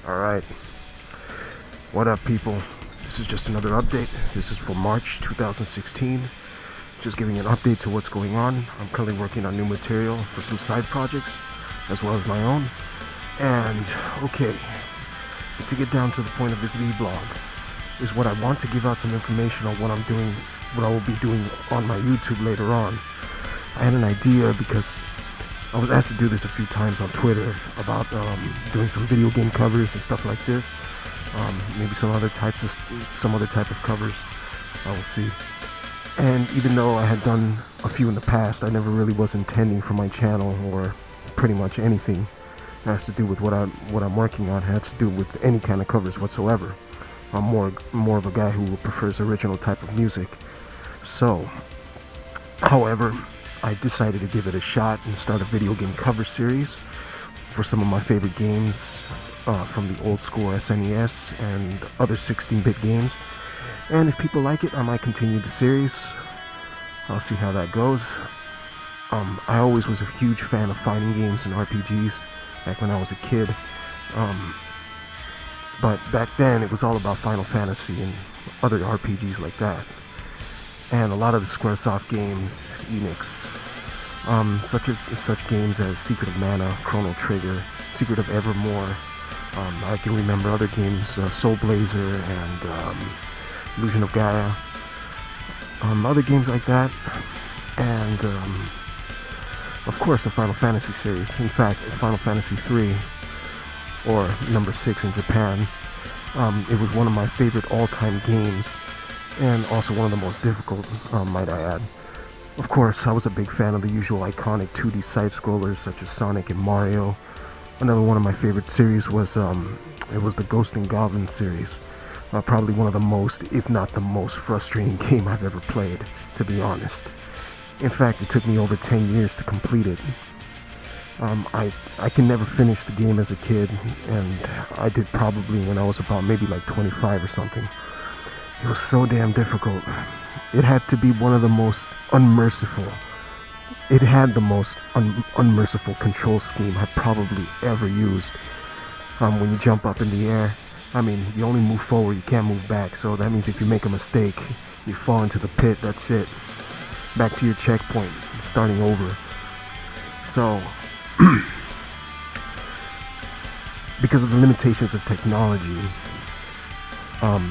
Alright, what up people? This is just another update. This is for March 2016. Just giving an update to what's going on. I'm currently working on new material for some side projects, as well as my own. And, okay, to get down to the point of this vlog, is what I want to give out some information on what I'm doing, what I will be doing on my YouTube later on. I had an idea because I was asked to do this a few times on Twitter about doing some video game covers and stuff like this. Maybe some other type of covers. I will see. And even though I had done a few in the past, I never really was intending for my channel or pretty much anything that has to do with what I'm working on has to do with any kind of covers whatsoever. I'm more of a guy who prefers original type of music. So, however, I decided to give it a shot and start a video game cover series for some of my favorite games from the old school SNES and other 16-bit games. And if people like it, I might continue the series. I'll see how that goes. I always was a huge fan of fighting games and RPGs back when I was a kid. But back then it was all about Final Fantasy and other RPGs like that. And a lot of the Squaresoft games, Enix, such games as Secret of Mana, Chrono Trigger, Secret of Evermore. I can remember other games, Soul Blazer and Illusion of Gaia. Other games like that, and of course the Final Fantasy series. In fact, Final Fantasy 3, or number 6 in Japan, it was one of my favorite all-time games. And also one of the most difficult, might I add. Of course, I was a big fan of the usual iconic 2D side-scrollers such as Sonic and Mario. Another one of my favorite series was the Ghost and Goblin series. Probably one of the most, if not the most, frustrating game I've ever played, to be honest. In fact, it took me over 10 years to complete it. I can never finish the game as a kid, and I did probably when I was about maybe like 25 or something. It was so damn difficult. It had to be one of the most unmerciful. It had the most unmerciful control scheme I've probably ever used. When you jump up in the air, I mean, you only move forward, you can't move back. So that means if you make a mistake, you fall into the pit, that's it. Back to your checkpoint, starting over. So, because of the limitations of technology,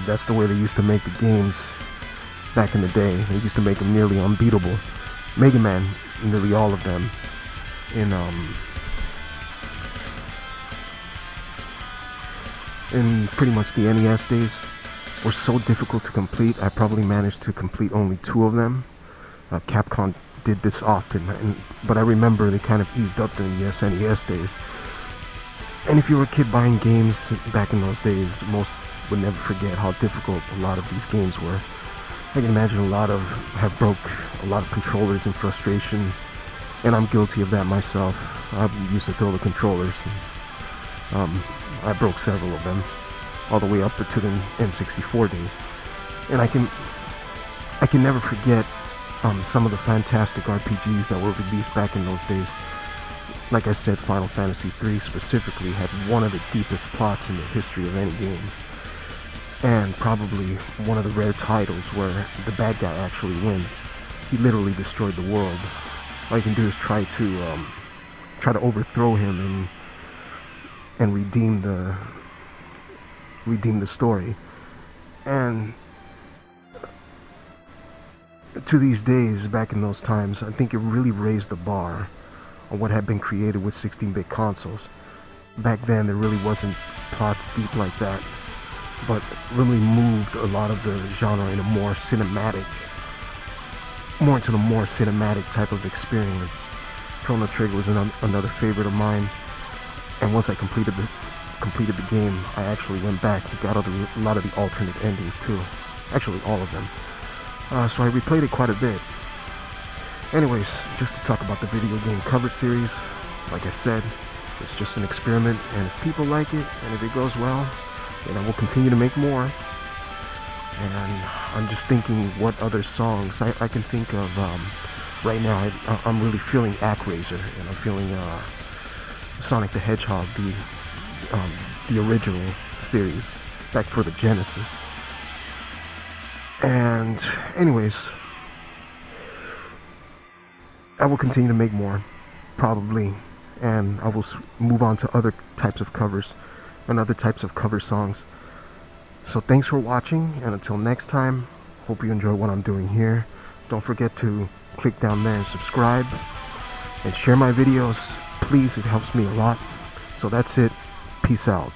that's the way they used to make the games back in the day. They used to make them nearly unbeatable. Mega Man, nearly all of them, in pretty much the NES days, were so difficult to complete. I probably managed to complete only 2 of them. Capcom did this often, but I remember they kind of eased up during the SNES days. And if you were a kid buying games back in those days, most would never forget how difficult a lot of these games were. I can imagine have broke a lot of controllers in frustration, and I'm guilty of that myself. I used to throw the controllers, and I broke several of them, all the way up to the N64 days. And I can never forget some of the fantastic RPGs that were released back in those days. Like I said, Final Fantasy 3 specifically had one of the deepest plots in the history of any game. And probably one of the rare titles where the bad guy actually wins. He literally destroyed the world. All you can do is try to overthrow him and redeem the story. And to these days, back in those times, I think it really raised the bar on what had been created with 16-bit consoles. Back then, there really wasn't plots deep like that, but really moved a lot of the genre in a more into the more cinematic type of experience. Chrono Trigger was another favorite of mine, and once I completed the game, I actually went back and got a lot of the alternate endings too. Actually, all of them. So I replayed it quite a bit. Anyways, just to talk about the video game cover series, like I said, it's just an experiment, and if people like it, and if it goes well, then I will continue to make more. And I'm just thinking what other songs I can think of. Right now, I'm really feeling Actraiser, and I'm feeling Sonic the Hedgehog, the original series back for the Genesis. And anyways, I will continue to make more, probably, and I will move on to other types of covers and other types of cover songs. So thanks for watching, and until next time, hope you enjoy what I'm doing here. Don't forget to click down there and subscribe and share my videos, please. It helps me a lot. So that's it. Peace out.